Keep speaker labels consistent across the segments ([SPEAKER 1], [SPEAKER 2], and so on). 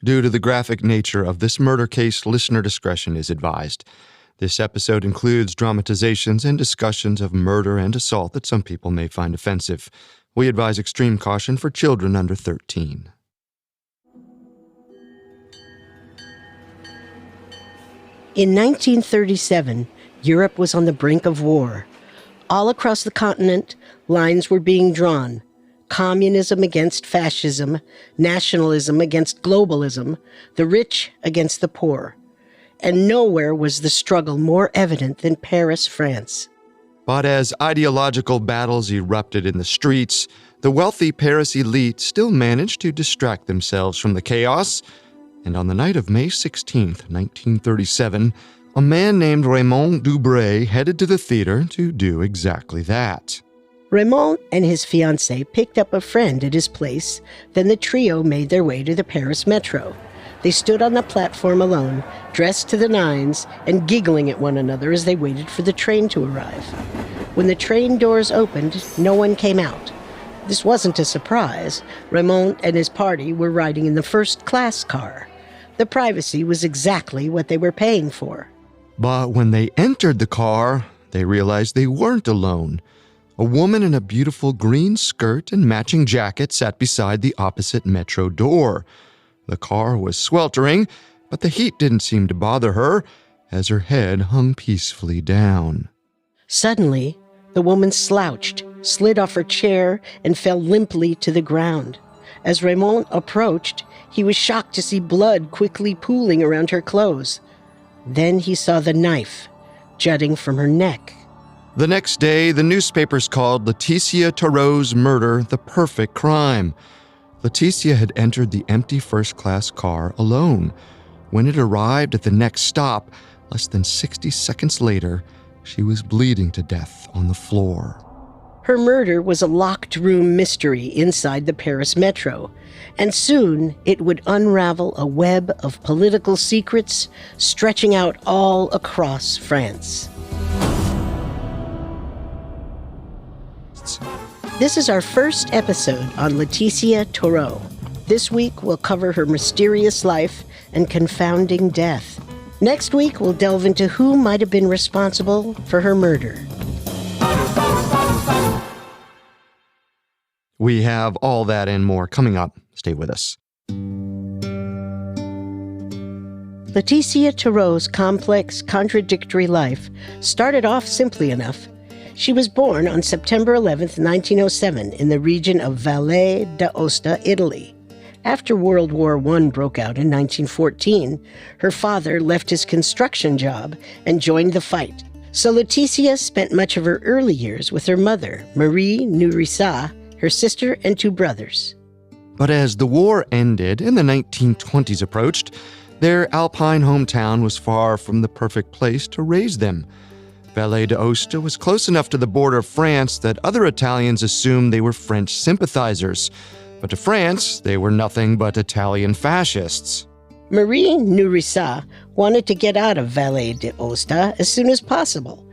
[SPEAKER 1] Due to the graphic nature of this murder case, listener discretion is advised. This episode includes dramatizations and discussions of murder and assault that some people may find offensive. We advise extreme caution for children under 13.
[SPEAKER 2] In 1937, Europe was on the brink of war. All across the continent, lines were being drawn. Communism against fascism, nationalism against globalism, the rich against the poor. And nowhere was the struggle more evident than Paris, France.
[SPEAKER 1] But as ideological battles erupted in the streets, the wealthy Paris elite still managed to distract themselves from the chaos. And on the night of May 16, 1937, a man named Raymond Dubray headed to the theater to do exactly that.
[SPEAKER 2] Raymond and his fiancée picked up a friend at his place. Then the trio made their way to the Paris metro. They stood on the platform alone, dressed to the nines, and giggling at one another as they waited for the train to arrive. When the train doors opened, no one came out. This wasn't a surprise. Raymond and his party were riding in the first-class car. The privacy was exactly what they were paying for.
[SPEAKER 1] But when they entered the car, they realized they weren't alone. A woman in a beautiful green skirt and matching jacket sat beside the opposite metro door. The car was sweltering, but the heat didn't seem to bother her, as her head hung peacefully down.
[SPEAKER 2] Suddenly, the woman slouched, slid off her chair, and fell limply to the ground. As Raymond approached, he was shocked to see blood quickly pooling around her clothes. Then he saw the knife jutting from her neck.
[SPEAKER 1] The next day, the newspapers called Laetitia Toureaux's murder the perfect crime. Laetitia had entered the empty first-class car alone. When it arrived at the next stop, less than 60 seconds later, she was bleeding to death on the floor.
[SPEAKER 2] Her murder was a locked-room mystery inside the Paris metro, and soon it would unravel a web of political secrets stretching out all across France. This is our first episode on Laetitia Toureaux. This week we'll cover her mysterious life and confounding death. Next week we'll delve into who might have been responsible for her murder.
[SPEAKER 1] We have all that and more coming up. Stay with us.
[SPEAKER 2] Laetitia Toureaux's complex, contradictory life started off simply enough. She was born on September 11, 1907, in the region of Valle d'Aosta, Italy. After World War I broke out in 1914, her father left his construction job and joined the fight. So Laetitia spent much of her early years with her mother, Marie Nourrissat, her sister, and two brothers.
[SPEAKER 1] But as the war ended and the 1920s approached, their Alpine hometown was far from the perfect place to raise them. Valle d'Aosta was close enough to the border of France that other Italians assumed they were French sympathizers. But to France, they were nothing but Italian fascists.
[SPEAKER 2] Marie Nourrissat wanted to get out of Valle d'Aosta as soon as possible.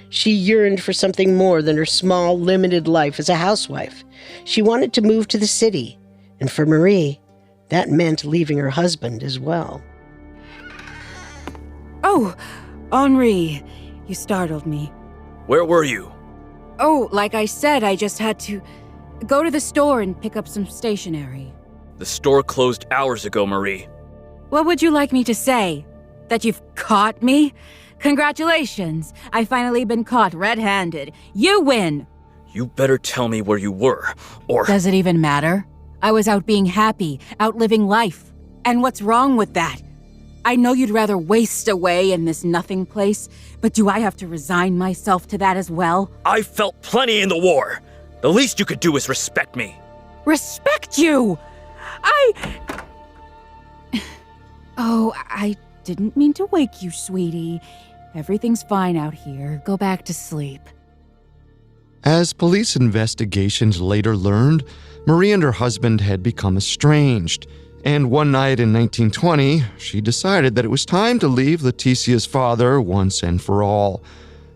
[SPEAKER 2] She yearned for something more than her small, limited life as a housewife. She wanted to move to the city. And for Marie, that meant leaving her husband as well.
[SPEAKER 3] Oh, Henri, you startled me.
[SPEAKER 4] Where were you?
[SPEAKER 3] Oh, like I said, I just had to go to the store and pick up some stationery.
[SPEAKER 4] The store closed hours ago, Marie.
[SPEAKER 3] What would you like me to say? That you've caught me? Congratulations! I've finally been caught red-handed. You win!
[SPEAKER 4] You better tell me where you were, or...
[SPEAKER 3] Does it even matter? I was out being happy, out living life. And what's wrong with that? I know you'd rather waste away in this nothing place, but do I have to resign myself to that as well?
[SPEAKER 4] I felt plenty in the war. The least you could do is respect me.
[SPEAKER 3] Respect you? Oh, I didn't mean to wake you, sweetie. Everything's fine out here. Go back to sleep.
[SPEAKER 1] As police investigations later learned, Marie and her husband had become estranged. And one night in 1920, she decided that it was time to leave Laetitia's father once and for all.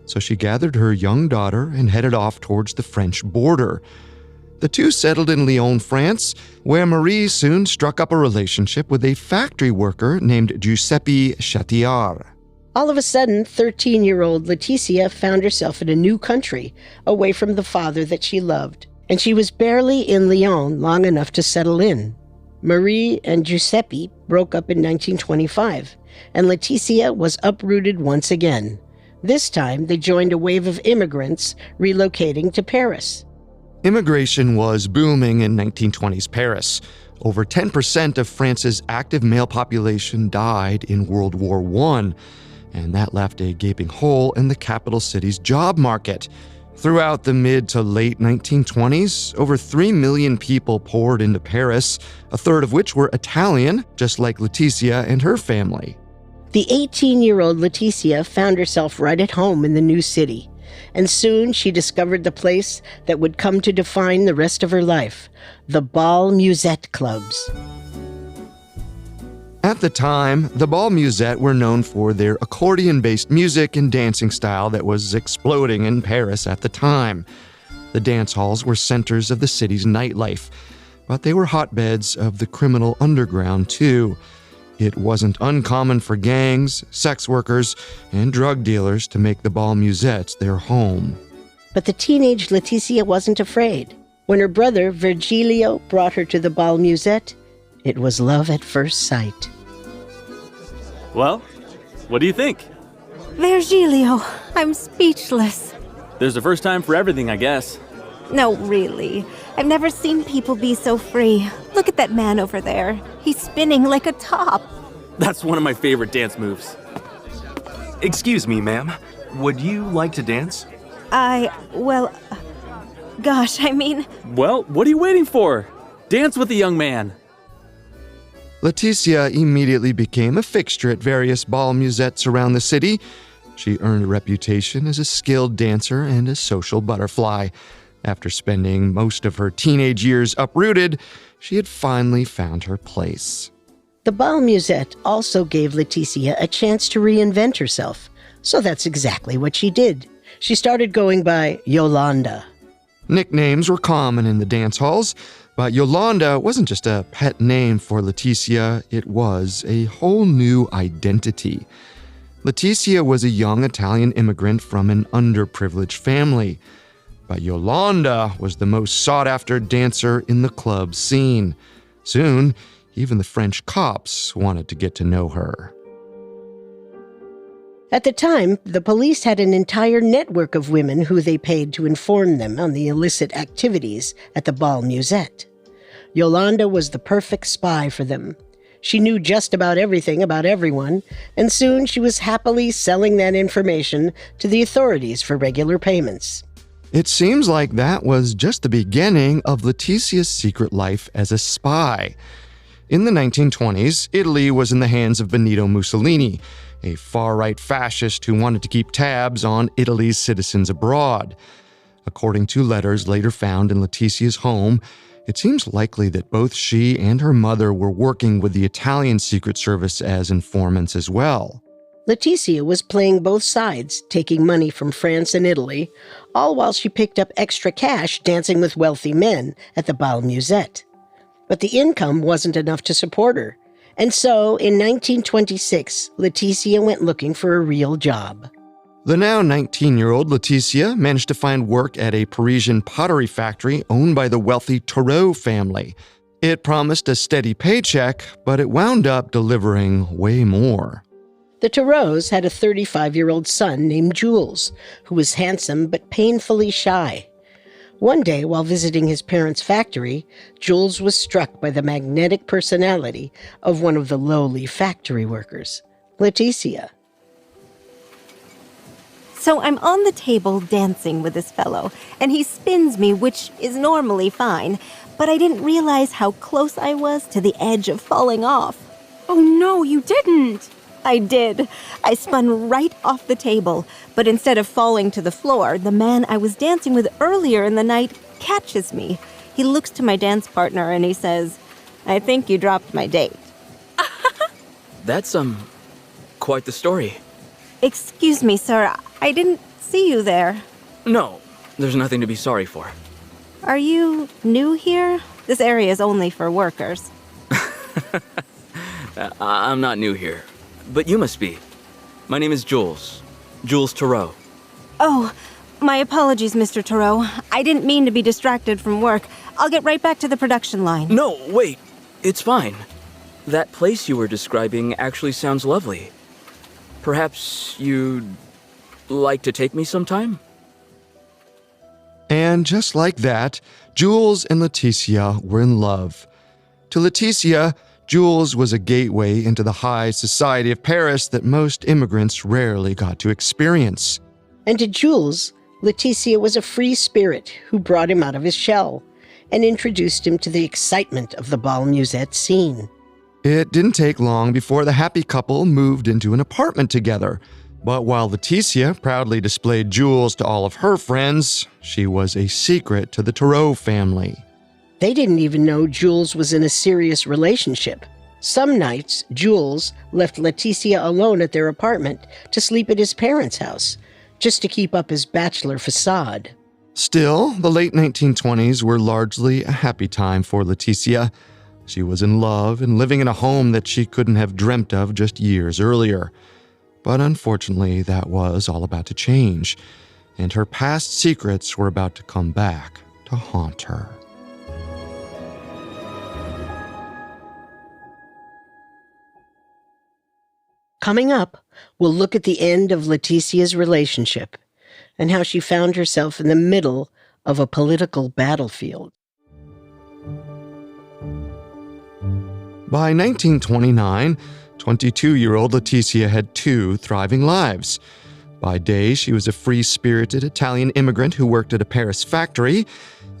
[SPEAKER 1] So she gathered her young daughter and headed off towards the French border. The two settled in Lyon, France, where Marie soon struck up a relationship with a factory worker named Giuseppe Chatillard.
[SPEAKER 2] All of a sudden, 13-year-old Laetitia found herself in a new country, away from the father that she loved. And she was barely in Lyon long enough to settle in. Marie and Giuseppe broke up in 1925, and Laetitia was uprooted once again. This time, they joined a wave of immigrants relocating to Paris.
[SPEAKER 1] Immigration was booming in 1920s Paris. Over 10% of France's active male population died in World War I, and that left a gaping hole in the capital city's job market. Throughout the mid to late 1920s, over 3 million people poured into Paris, a third of which were Italian, just like Laetitia and her family.
[SPEAKER 2] The 18-year-old Laetitia found herself right at home in the new city, and soon she discovered the place that would come to define the rest of her life, the Bal Musette clubs.
[SPEAKER 1] At the time, the Bal Musette were known for their accordion-based music and dancing style that was exploding in Paris at the time. The dance halls were centers of the city's nightlife, but they were hotbeds of the criminal underground too. It wasn't uncommon for gangs, sex workers, and drug dealers to make the Bal Musette their home.
[SPEAKER 2] But the teenage Laetitia wasn't afraid. When her brother, Virgilio, brought her to the Bal Musette, it was love at first sight.
[SPEAKER 5] Well, what do you think?
[SPEAKER 6] Virgilio, I'm speechless.
[SPEAKER 5] There's a first time for everything, I guess.
[SPEAKER 6] No, really. I've never seen people be so free. Look at that man over there. He's spinning like a top.
[SPEAKER 5] That's one of my favorite dance moves.
[SPEAKER 7] Excuse me, ma'am. Would you like to dance?
[SPEAKER 6] Gosh, I mean...
[SPEAKER 5] Well, what are you waiting for? Dance with the young man.
[SPEAKER 1] Laetitia immediately became a fixture at various Bal Musettes around the city. She earned a reputation as a skilled dancer and a social butterfly. After spending most of her teenage years uprooted, she had finally found her place.
[SPEAKER 2] The Bal Musette also gave Laetitia a chance to reinvent herself, so that's exactly what she did. She started going by Yolanda.
[SPEAKER 1] Nicknames were common in the dance halls, but Yolanda wasn't just a pet name for Laetitia, it was a whole new identity. Laetitia was a young Italian immigrant from an underprivileged family, but Yolanda was the most sought-after dancer in the club scene. Soon, even the French cops wanted to get to know her.
[SPEAKER 2] At the time, the police had an entire network of women who they paid to inform them on the illicit activities at the Bal Musette. Yolanda was the perfect spy for them. She knew just about everything about everyone, and soon she was happily selling that information to the authorities for regular payments.
[SPEAKER 1] It seems like that was just the beginning of Laetitia's secret life as a spy. In the 1920s, Italy was in the hands of Benito Mussolini, a far-right fascist who wanted to keep tabs on Italy's citizens abroad. According to letters later found in Laetitia's home, it seems likely that both she and her mother were working with the Italian Secret Service as informants as well.
[SPEAKER 2] Laetitia was playing both sides, taking money from France and Italy, all while she picked up extra cash dancing with wealthy men at the Bal Musette. But the income wasn't enough to support her. And so, in 1926, Laetitia went looking for a real job.
[SPEAKER 1] The now 19-year-old Laetitia managed to find work at a Parisian pottery factory owned by the wealthy Toureaux family. It promised a steady paycheck, but it wound up delivering way more.
[SPEAKER 2] The Toureaux had a 35-year-old son named Jules, who was handsome but painfully shy. One day, while visiting his parents' factory, Jules was struck by the magnetic personality of one of the lowly factory workers, Laetitia.
[SPEAKER 6] So I'm on the table dancing with this fellow, and he spins me, which is normally fine, but I didn't realize how close I was to the edge of falling off.
[SPEAKER 3] Oh no, you didn't!
[SPEAKER 6] I did. I spun right off the table, but instead of falling to the floor, the man I was dancing with earlier in the night catches me. He looks to my dance partner and he says, "I think you dropped my date."
[SPEAKER 4] That's, quite the story.
[SPEAKER 6] Excuse me, sir. I didn't see you there.
[SPEAKER 4] No, there's nothing to be sorry for.
[SPEAKER 6] Are you new here? This area is only for workers.
[SPEAKER 7] I'm not new here, but you must be. My name is Jules. Jules Toureaux.
[SPEAKER 6] Oh, my apologies, Mr. Toureaux. I didn't mean to be distracted from work. I'll get right back to the production line.
[SPEAKER 7] No, wait. It's fine. That place you were describing actually sounds lovely. Perhaps you'd like to take me sometime?
[SPEAKER 1] And just like that, Jules and Laetitia were in love. To Laetitia, Jules was a gateway into the high society of Paris that most immigrants rarely got to experience.
[SPEAKER 2] And to Jules, Laetitia was a free spirit who brought him out of his shell and introduced him to the excitement of the bal musette scene.
[SPEAKER 1] It didn't take long before the happy couple moved into an apartment together. But while Laetitia proudly displayed Jules to all of her friends, she was a secret to the Toureaux family.
[SPEAKER 2] They didn't even know Jules was in a serious relationship. Some nights, Jules left Laetitia alone at their apartment to sleep at his parents' house, just to keep up his bachelor facade.
[SPEAKER 1] Still, the late 1920s were largely a happy time for Laetitia. She was in love and living in a home that she couldn't have dreamt of just years earlier. But unfortunately, that was all about to change, and her past secrets were about to come back to haunt her.
[SPEAKER 2] Coming up, we'll look at the end of Laetitia's relationship and how she found herself in the middle of a political battlefield.
[SPEAKER 1] By 1929, 22-year-old Laetitia had two thriving lives. By day, she was a free-spirited Italian immigrant who worked at a Paris factory.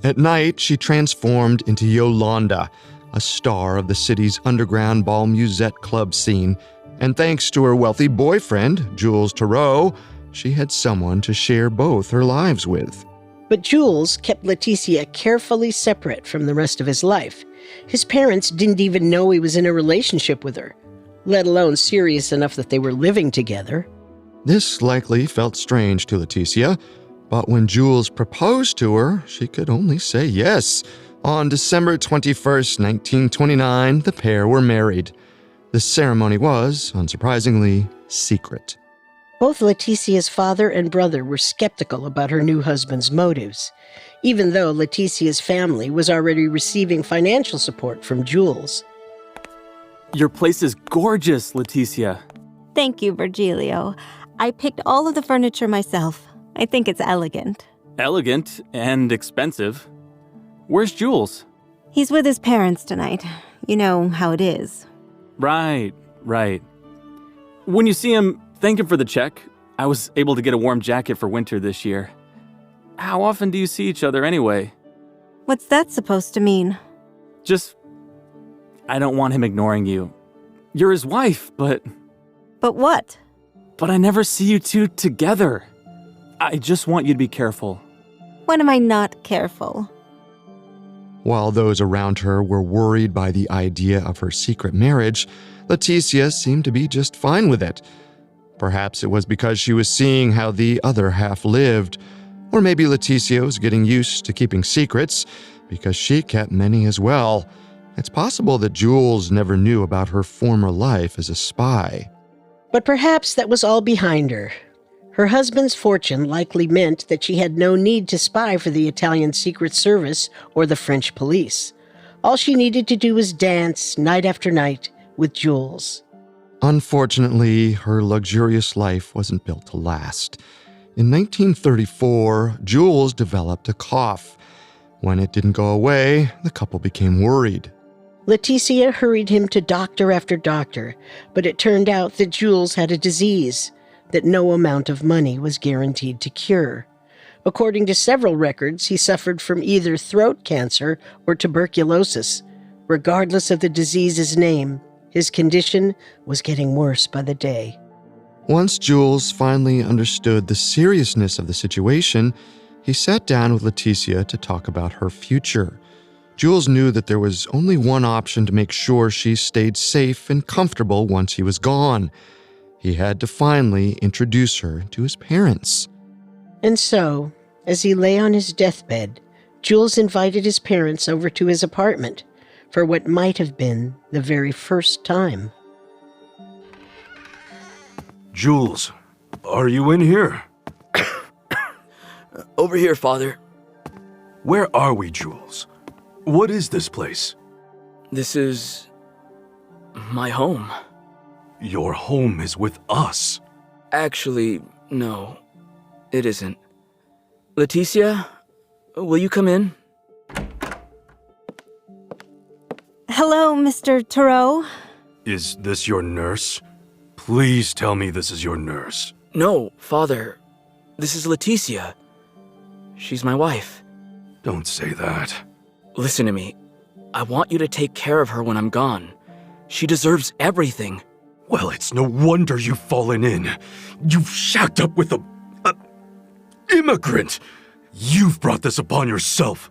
[SPEAKER 1] At night, she transformed into Yolanda, a star of the city's underground bal musette club scene. And thanks to her wealthy boyfriend, Jules Toureaux, she had someone to share both her lives with.
[SPEAKER 2] But Jules kept Laetitia carefully separate from the rest of his life. His parents didn't even know he was in a relationship with her, let alone serious enough that they were living together.
[SPEAKER 1] This likely felt strange to Laetitia, but when Jules proposed to her, she could only say yes. On December 21st, 1929, the pair were married. The ceremony was, unsurprisingly, secret.
[SPEAKER 2] Both Laetitia's father and brother were skeptical about her new husband's motives, even though Laetitia's family was already receiving financial support from Jules.
[SPEAKER 5] Your place is gorgeous, Laetitia.
[SPEAKER 6] Thank you, Virgilio. I picked all of the furniture myself. I think it's elegant.
[SPEAKER 5] Elegant and expensive. Where's Jules?
[SPEAKER 6] He's with his parents tonight. You know how it is.
[SPEAKER 5] Right. When you see him, thank him for the check. I was able to get a warm jacket for winter this year. How often do you see each other anyway?
[SPEAKER 6] What's that supposed to mean?
[SPEAKER 5] I don't want him ignoring you. You're his wife, but
[SPEAKER 6] what?
[SPEAKER 5] But I never see you two together. I just want you to be careful.
[SPEAKER 6] When am I not careful?
[SPEAKER 1] While those around her were worried by the idea of her secret marriage, Laetitia seemed to be just fine with it. Perhaps it was because she was seeing how the other half lived, or maybe Laetitia was getting used to keeping secrets because she kept many as well. It's possible that Jules never knew about her former life as a spy.
[SPEAKER 2] But perhaps that was all behind her. Her husband's fortune likely meant that she had no need to spy for the Italian Secret Service or the French police. All she needed to do was dance night after night with Jules.
[SPEAKER 1] Unfortunately, her luxurious life wasn't built to last. In 1934, Jules developed a cough. When it didn't go away, the couple became worried.
[SPEAKER 2] Laetitia hurried him to doctor after doctor, but it turned out that Jules had a disease that no amount of money was guaranteed to cure. According to several records, he suffered from either throat cancer or tuberculosis. Regardless of the disease's name, his condition was getting worse by the day.
[SPEAKER 1] Once Jules finally understood the seriousness of the situation, he sat down with Laetitia to talk about her future. Jules knew that there was only one option to make sure she stayed safe and comfortable once he was gone. He had to finally introduce her to his parents.
[SPEAKER 2] And so, as he lay on his deathbed, Jules invited his parents over to his apartment for what might have been the very first time.
[SPEAKER 8] Jules, are you in here?
[SPEAKER 7] Over here, Father.
[SPEAKER 8] Where are we, Jules? What is this place?
[SPEAKER 7] This is my home.
[SPEAKER 8] Your home is with us.
[SPEAKER 7] Actually, no, it isn't. Laetitia, will you come in?
[SPEAKER 6] Hello, Mr. Toureaux.
[SPEAKER 8] Is this your nurse? Please tell me this is your nurse.
[SPEAKER 7] No, Father. This is Laetitia. She's my wife.
[SPEAKER 8] Don't say that.
[SPEAKER 7] Listen to me. I want you to take care of her when I'm gone. She deserves everything.
[SPEAKER 8] Well, it's no wonder you've fallen in. You've shacked up with a immigrant. You've brought this upon yourself.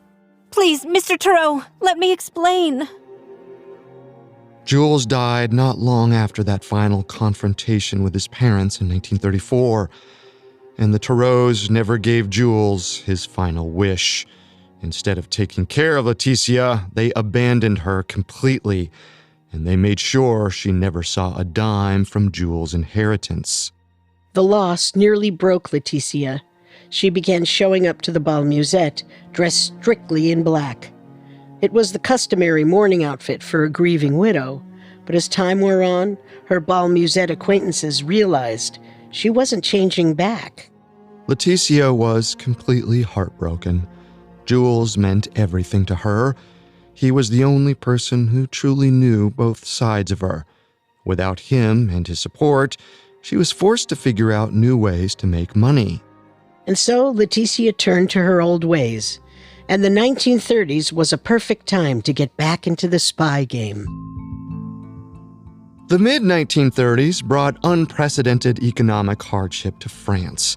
[SPEAKER 6] Please, Mr. Toureaux, let me explain.
[SPEAKER 1] Jules died not long after that final confrontation with his parents in 1934, and the Toureaux never gave Jules his final wish. Instead of taking care of Laetitia, they abandoned her completely, and they made sure she never saw a dime from Jules' inheritance.
[SPEAKER 2] The loss nearly broke Laetitia. She began showing up to the bal musette, dressed strictly in black. It was the customary mourning outfit for a grieving widow, but as time wore on, her bal musette acquaintances realized she wasn't changing back.
[SPEAKER 1] Laetitia was completely heartbroken. Jules meant everything to her. He was the only person who truly knew both sides of her. Without him and his support, she was forced to figure out new ways to make money.
[SPEAKER 2] And so Laetitia turned to her old ways, and the 1930s was a perfect time to get back into the spy game.
[SPEAKER 1] The mid-1930s brought unprecedented economic hardship to France.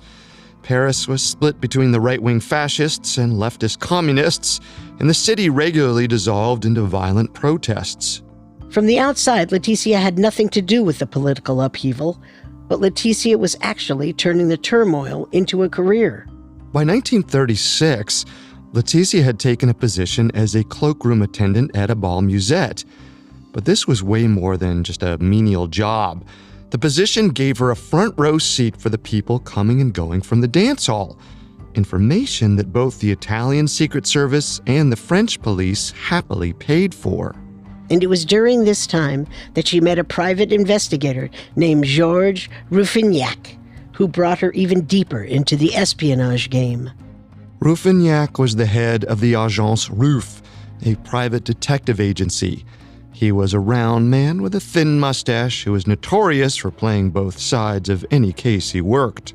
[SPEAKER 1] Paris was split between the right-wing fascists and leftist communists, and the city regularly dissolved into violent protests.
[SPEAKER 2] From the outside, Laetitia had nothing to do with the political upheaval, but Laetitia was actually turning the turmoil into a career.
[SPEAKER 1] By 1936, Laetitia had taken a position as a cloakroom attendant at a bal musette. But this was way more than just a menial job. The position gave her a front row seat for the people coming and going from the dance hall. Information that both the Italian Secret Service and the French police happily paid for.
[SPEAKER 2] And it was during this time that she met a private investigator named Georges Rouffignac, who brought her even deeper into the espionage game.
[SPEAKER 1] Rouffignac was the head of the Agence Ruff, a private detective agency. He was a round man with a thin mustache who was notorious for playing both sides of any case he worked.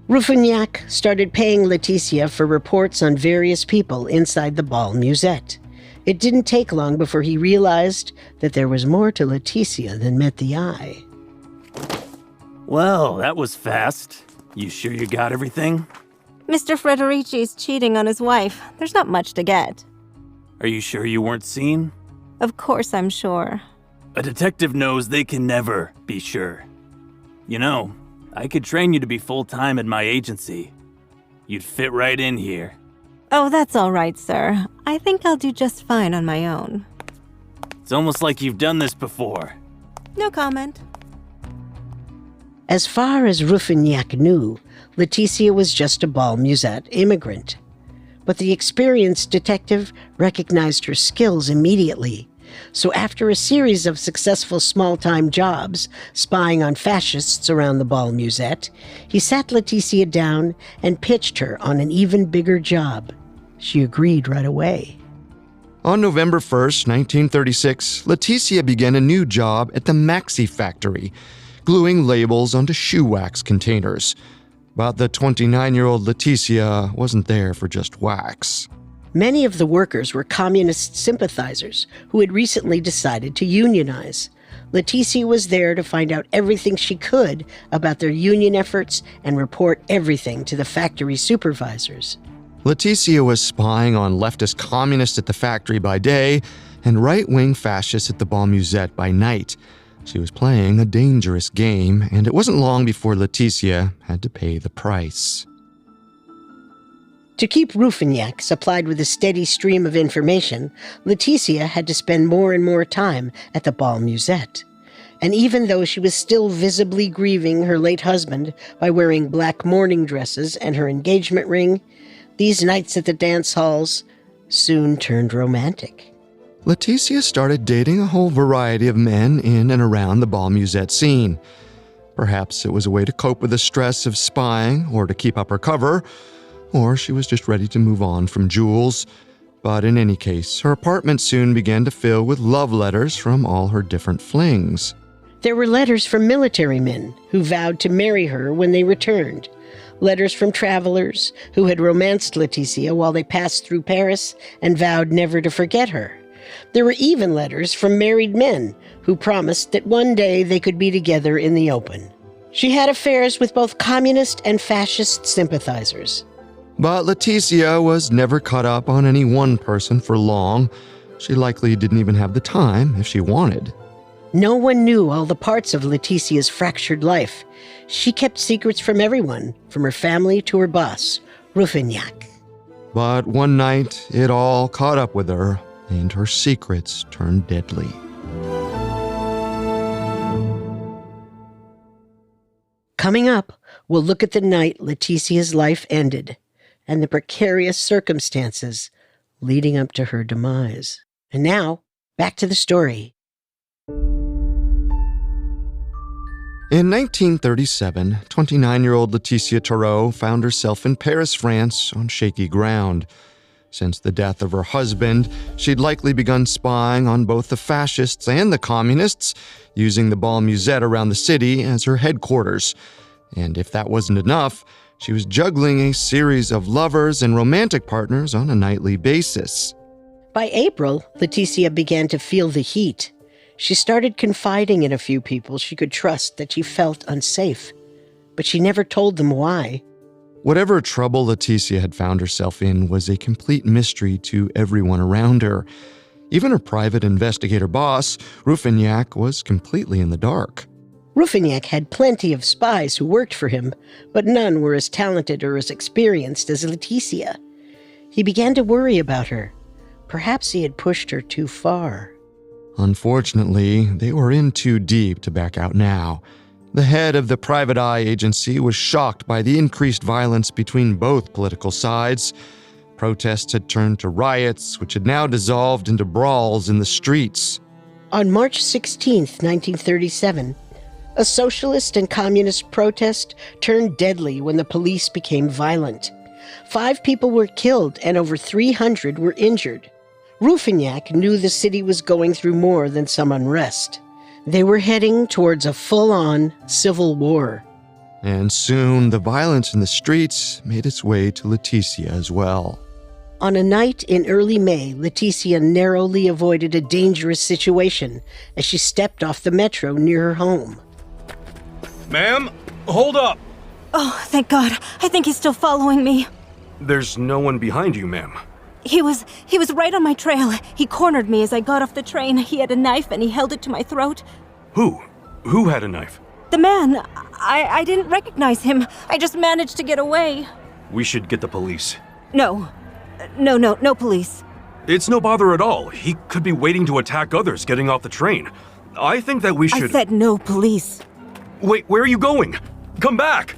[SPEAKER 2] Rouffignac started paying Laetitia for reports on various people inside the bal musette. It didn't take long before he realized that there was more to Laetitia than met the eye.
[SPEAKER 5] Well, that was fast. You sure you got everything?
[SPEAKER 6] Mr. Frederici's cheating on his wife. There's not much to get.
[SPEAKER 5] Are you sure you weren't seen?
[SPEAKER 6] Of course I'm sure.
[SPEAKER 5] A detective knows they can never be sure. You know, I could train you to be full-time at my agency. You'd fit right in here.
[SPEAKER 6] Oh, that's all right, sir. I think I'll do just fine on my own.
[SPEAKER 5] It's almost like you've done this before.
[SPEAKER 6] No comment.
[SPEAKER 2] As far as Rouffignac knew, Laetitia was just a bal musette immigrant. But the experienced detective recognized her skills immediately. So after a series of successful small-time jobs spying on fascists around the bal musette, he sat Laetitia down and pitched her on an even bigger job. She agreed right away.
[SPEAKER 1] On November 1st, 1936, Laetitia began a new job at the Maxi factory, gluing labels onto shoe wax containers. But the 29-year-old Laetitia wasn't there for just wax.
[SPEAKER 2] Many of the workers were communist sympathizers who had recently decided to unionize. Laetitia was there to find out everything she could about their union efforts and report everything to the factory supervisors.
[SPEAKER 1] Laetitia was spying on leftist communists at the factory by day and right-wing fascists at the bal musette by night. She was playing a dangerous game, and it wasn't long before Laetitia had to pay the price.
[SPEAKER 2] To keep Rouffignac supplied with a steady stream of information, Laetitia had to spend more and more time at the Bal Musette. And even though she was still visibly grieving her late husband by wearing black mourning dresses and her engagement ring, these nights at the dance halls soon turned romantic.
[SPEAKER 1] Laetitia started dating a whole variety of men in and around the Bal Musette scene. Perhaps it was a way to cope with the stress of spying or to keep up her cover, or she was just ready to move on from Jules. But in any case, her apartment soon began to fill with love letters from all her different flings.
[SPEAKER 2] There were letters from military men who vowed to marry her when they returned, letters from travelers who had romanced Laetitia while they passed through Paris and vowed never to forget her. There were even letters from married men who promised that one day they could be together in the open. She had affairs with both communist and fascist sympathizers.
[SPEAKER 1] But Laetitia was never caught up on any one person for long. She likely didn't even have the time if she wanted.
[SPEAKER 2] No one knew all the parts of Laetitia's fractured life. She kept secrets from everyone, from her family to her boss, Rouffignac.
[SPEAKER 1] But one night, it all caught up with her, and her secrets turned deadly.
[SPEAKER 2] Coming up, we'll look at the night Laetitia's life ended and the precarious circumstances leading up to her demise. And now, back to the story.
[SPEAKER 1] In 1937, 29-year-old Laetitia Toureaux found herself in Paris, France, on shaky ground. Since the death of her husband, she'd likely begun spying on both the fascists and the communists, using the Bal Musette around the city as her headquarters. And if that wasn't enough, she was juggling a series of lovers and romantic partners on a nightly basis.
[SPEAKER 2] By April, Laetitia began to feel the heat. She started confiding in a few people she could trust that she felt unsafe, but she never told them why.
[SPEAKER 1] Whatever trouble Laetitia had found herself in was a complete mystery to everyone around her. Even her private investigator boss, Rouffignac, was completely in the dark.
[SPEAKER 2] Rouffignac had plenty of spies who worked for him, but none were as talented or as experienced as Laetitia. He began to worry about her. Perhaps he had pushed her too far.
[SPEAKER 1] Unfortunately, they were in too deep to back out now. The head of the private eye agency was shocked by the increased violence between both political sides. Protests had turned to riots, which had now dissolved into brawls in the streets.
[SPEAKER 2] On March 16, 1937, a socialist and communist protest turned deadly when the police became violent. 5 people were killed and over 300 were injured. Rouffignac knew the city was going through more than some unrest. They were heading towards a full-on civil war.
[SPEAKER 1] And soon, the violence in the streets made its way to Laetitia as well.
[SPEAKER 2] On a night in early May, Laetitia narrowly avoided a dangerous situation as she stepped off the metro near her home.
[SPEAKER 8] Ma'am, hold up!
[SPEAKER 6] Oh, thank God. I think he's still following me.
[SPEAKER 8] There's no one behind you, ma'am.
[SPEAKER 6] He was right on my trail. He cornered me as I got off the train. He had a knife and he held it to my throat.
[SPEAKER 8] Who? Who had a knife?
[SPEAKER 6] The man. I didn't recognize him. I just managed to get away.
[SPEAKER 8] We should get the police.
[SPEAKER 6] No police.
[SPEAKER 8] It's no bother at all. He could be waiting to attack others getting off the train. I think that we should...
[SPEAKER 6] I said no police.
[SPEAKER 8] Wait, where are you going? Come back!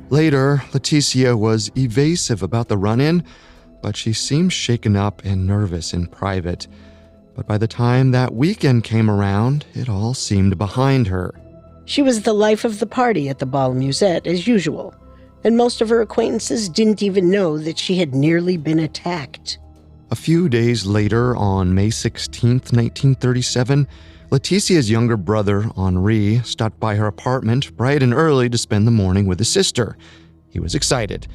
[SPEAKER 1] Later, Laetitia was evasive about the run-in, but she seemed shaken up and nervous in private. But by the time that weekend came around, it all seemed behind her.
[SPEAKER 2] She was the life of the party at the Bal Musette as usual, and most of her acquaintances didn't even know that she had nearly been attacked.
[SPEAKER 1] A few days later, on May 16, 1937, Laetitia's younger brother, Henri, stopped by her apartment bright and early to spend the morning with his sister. He was excited.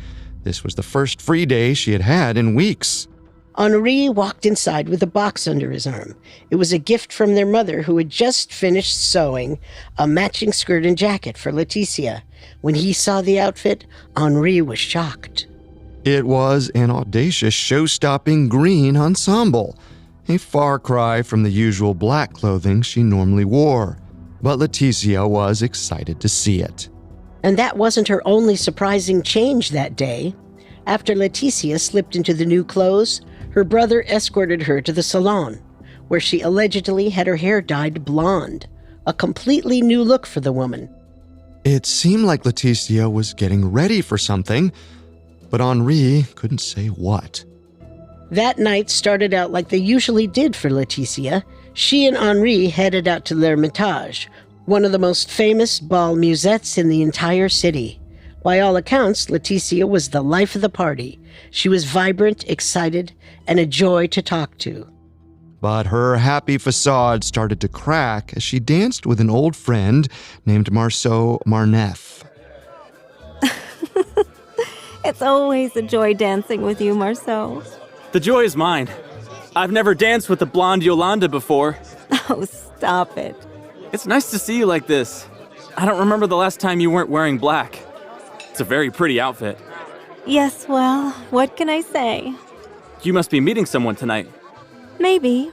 [SPEAKER 1] This was the first free day she had had in weeks.
[SPEAKER 2] Henri walked inside with a box under his arm. It was a gift from their mother, who had just finished sewing a matching skirt and jacket for Laetitia. When he saw the outfit, Henri was shocked.
[SPEAKER 1] It was an audacious, show-stopping green ensemble, a far cry from the usual black clothing she normally wore. But Laetitia was excited to see it.
[SPEAKER 2] And that wasn't her only surprising change that day. After Laetitia slipped into the new clothes, her brother escorted her to the salon, where she allegedly had her hair dyed blonde, a completely new look for the woman.
[SPEAKER 1] It seemed like Laetitia was getting ready for something, but Henri couldn't say what.
[SPEAKER 2] That night started out like they usually did for Laetitia. She and Henri headed out to l'Ermitage, one of the most famous bal musettes in the entire city. By all accounts, Laetitia was the life of the party. She was vibrant, excited, and a joy to talk to.
[SPEAKER 1] But her happy facade started to crack as she danced with an old friend named Marceau Marneffe.
[SPEAKER 6] It's always a joy dancing with you, Marceau.
[SPEAKER 5] The joy is mine. I've never danced with the blonde Yolanda before.
[SPEAKER 6] Oh, stop it.
[SPEAKER 5] It's nice to see you like this. I don't remember the last time you weren't wearing black. It's a very pretty outfit.
[SPEAKER 6] Yes, well, what can I say?
[SPEAKER 5] You must be meeting someone tonight.
[SPEAKER 6] Maybe.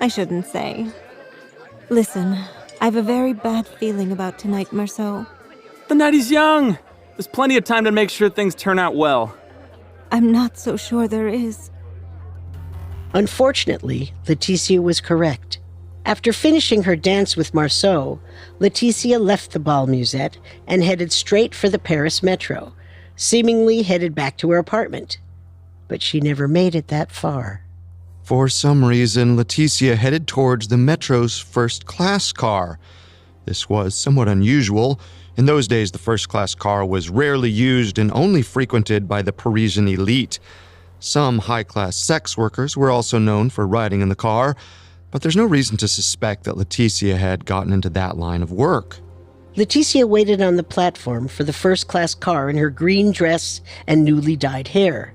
[SPEAKER 6] I shouldn't say. Listen, I have a very bad feeling about tonight, Marceau.
[SPEAKER 5] The night is young. There's plenty of time to make sure things turn out well.
[SPEAKER 6] I'm not so sure there is.
[SPEAKER 2] Unfortunately, Laetitia was correct. After finishing her dance with Marceau, Laetitia left the bal musette and headed straight for the Paris metro, seemingly headed back to her apartment. But she never made it that far.
[SPEAKER 1] For some reason, Laetitia headed towards the metro's first-class car. This was somewhat unusual. In those days, the first-class car was rarely used and only frequented by the Parisian elite. Some high-class sex workers were also known for riding in the car, but there's no reason to suspect that Laetitia had gotten into that line of work.
[SPEAKER 2] Laetitia waited on the platform for the first-class car in her green dress and newly dyed hair.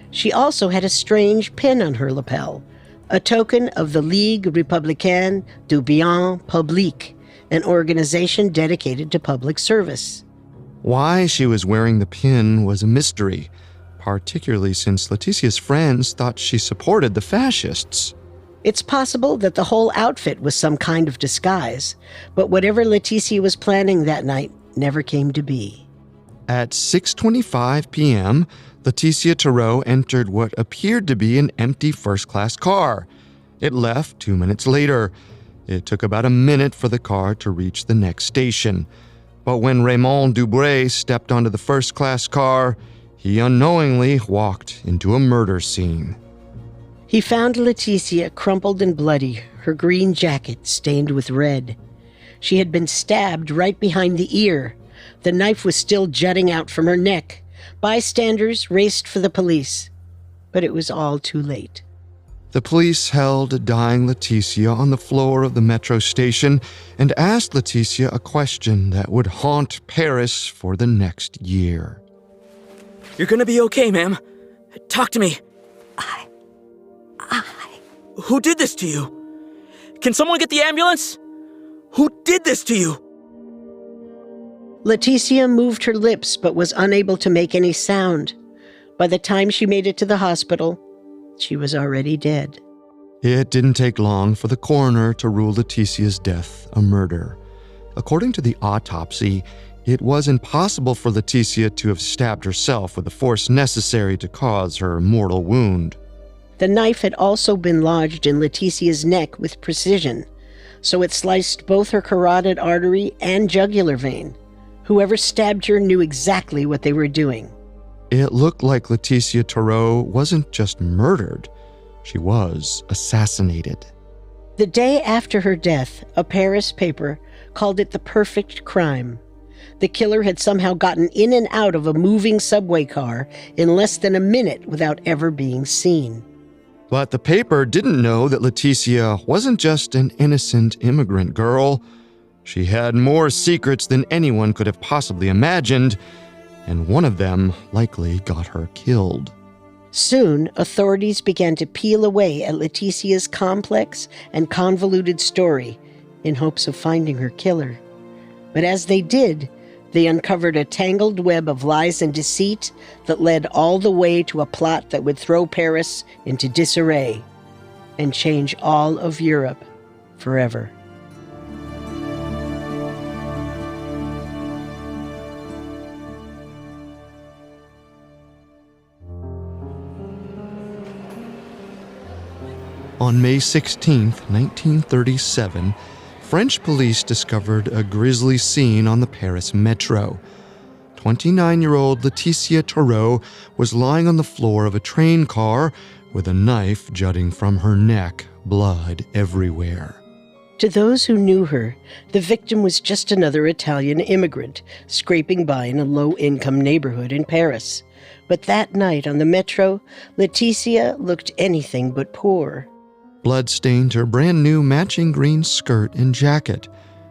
[SPEAKER 2] She also had a strange pin on her lapel, a token of the Ligue Républicaine du Bien Public, an organization dedicated to public service.
[SPEAKER 1] Why she was wearing the pin was a mystery, particularly since Laetitia's friends thought she supported the fascists.
[SPEAKER 2] It's possible that the whole outfit was some kind of disguise, but whatever Laetitia was planning that night never came to be.
[SPEAKER 1] At 6:25 p.m., Laetitia Toureaux entered what appeared to be an empty first-class car. It left 2 minutes later. It took about a minute for the car to reach the next station. But when Raymond Dubray stepped onto the first-class car, he unknowingly walked into a murder scene.
[SPEAKER 2] He found Laetitia crumpled and bloody, her green jacket stained with red. She had been stabbed right behind the ear. The knife was still jutting out from her neck. Bystanders raced for the police, but it was all too late.
[SPEAKER 1] The police held dying Laetitia on the floor of the metro station and asked Laetitia a question that would haunt Paris for the next year.
[SPEAKER 7] You're gonna be okay, ma'am. Talk to me. Who did this to you? Can someone get the ambulance? Who did this to you?
[SPEAKER 2] Laetitia moved her lips but was unable to make any sound. By the time she made it to the hospital, she was already dead.
[SPEAKER 1] It didn't take long for the coroner to rule Laetitia's death a murder. According to the autopsy, it was impossible for Laetitia to have stabbed herself with the force necessary to cause her mortal wound.
[SPEAKER 2] The knife had also been lodged in Laetitia's neck with precision, so it sliced both her carotid artery and jugular vein. Whoever stabbed her knew exactly what they were doing.
[SPEAKER 1] It looked like Laetitia Toureaux wasn't just murdered, she was assassinated.
[SPEAKER 2] The day after her death, a Paris paper called it the perfect crime. The killer had somehow gotten in and out of a moving subway car in less than a minute without ever being seen.
[SPEAKER 1] But the paper didn't know that Laetitia wasn't just an innocent immigrant girl. She had more secrets than anyone could have possibly imagined, and one of them likely got her killed.
[SPEAKER 2] Soon, authorities began to peel away at Laetitia's complex and convoluted story in hopes of finding her killer. But as they did, they uncovered a tangled web of lies and deceit that led all the way to a plot that would throw Paris into disarray and change all of Europe forever.
[SPEAKER 1] On May 16, 1937, French police discovered a grisly scene on the Paris metro. 29-year-old Laetitia Toureaux was lying on the floor of a train car with a knife jutting from her neck, blood everywhere.
[SPEAKER 2] To those who knew her, the victim was just another Italian immigrant scraping by in a low-income neighborhood in Paris. But that night on the metro, Laetitia looked anything but poor.
[SPEAKER 1] Blood stained her brand-new matching green skirt and jacket.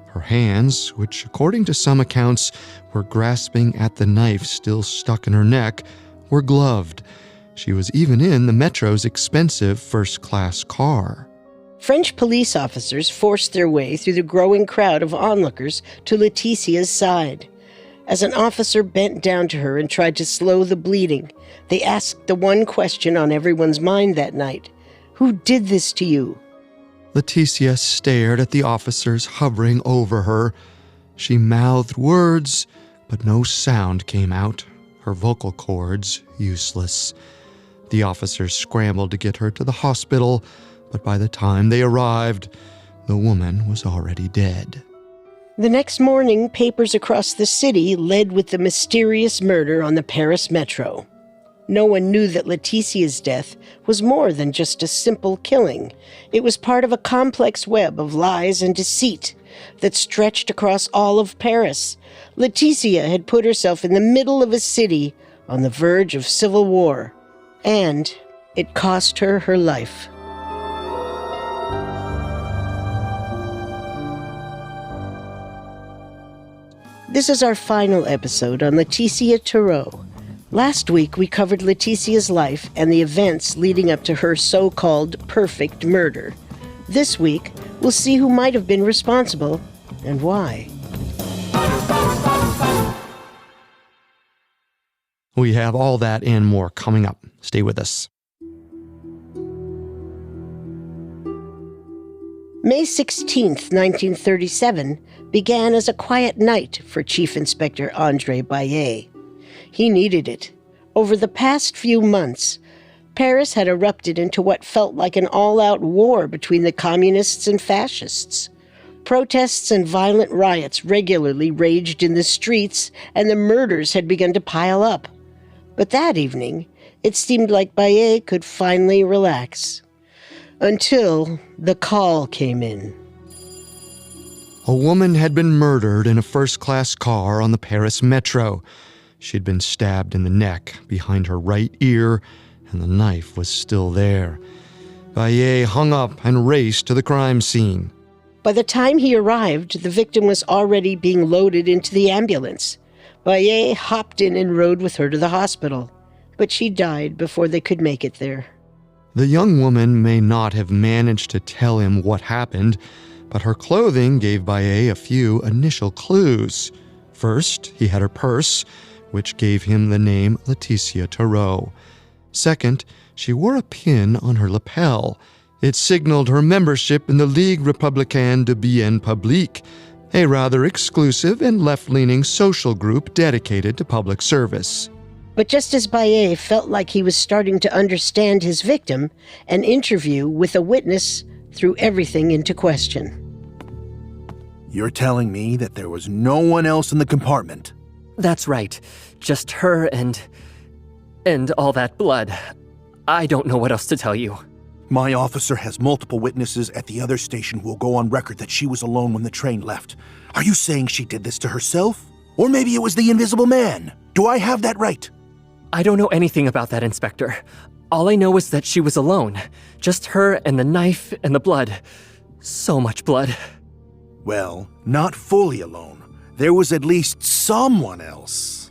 [SPEAKER 1] Her hands, which according to some accounts were grasping at the knife still stuck in her neck, were gloved. She was even in the metro's expensive first-class car.
[SPEAKER 2] French police officers forced their way through the growing crowd of onlookers to Laetitia's side. As an officer bent down to her and tried to slow the bleeding, they asked the one question on everyone's mind that night: "Who did this to you?"
[SPEAKER 1] Laetitia stared at the officers hovering over her. She mouthed words, but no sound came out, her vocal cords useless. The officers scrambled to get her to the hospital, but by the time they arrived, the woman was already dead.
[SPEAKER 2] The next morning, papers across the city led with the mysterious murder on the Paris metro. No one knew that Laetitia's death was more than just a simple killing. It was part of a complex web of lies and deceit that stretched across all of Paris. Laetitia had put herself in the middle of a city on the verge of civil war, and it cost her her life. This is our final episode on Laetitia Toureaux. Last week, we covered Laetitia's life and the events leading up to her so-called perfect murder. This week, we'll see who might have been responsible and why.
[SPEAKER 1] We have all that and more coming up. Stay with us.
[SPEAKER 2] May 16th, 1937, began as a quiet night for Chief Inspector André Baillet. He needed it. Over the past few months, Paris had erupted into what felt like an all-out war between the communists and fascists. Protests and violent riots regularly raged in the streets, and the murders had begun to pile up. But that evening, it seemed like Baillet could finally relax. Until the call came in.
[SPEAKER 1] A woman had been murdered in a first-class car on the Paris metro. She'd been stabbed in the neck, behind her right ear, and the knife was still there. Baillet hung up and raced to the crime scene.
[SPEAKER 2] By the time he arrived, the victim was already being loaded into the ambulance. Baillet hopped in and rode with her to the hospital, but she died before they could make it there.
[SPEAKER 1] The young woman may not have managed to tell him what happened, but her clothing gave Baillet a few initial clues. First, he had her purse, which gave him the name Laetitia Toureaux. Second, she wore a pin on her lapel. It signaled her membership in the Ligue Républicaine du Bien Public, a rather exclusive and left-leaning social group dedicated to public service.
[SPEAKER 2] But just as Baillet felt like he was starting to understand his victim, an interview with a witness threw everything into question.
[SPEAKER 9] You're telling me that there was no one else in the compartment?
[SPEAKER 10] That's right. Just her and all that blood. I don't know what else to tell you.
[SPEAKER 9] My officer has multiple witnesses at the other station who will go on record that she was alone when the train left. Are you saying she did this to herself? Or maybe it was the Invisible Man? Do I have that right?
[SPEAKER 10] I don't know anything about that, Inspector. All I know is that she was alone. Just her and the knife and the blood. So much blood.
[SPEAKER 9] Well, not fully alone. There was at least someone else.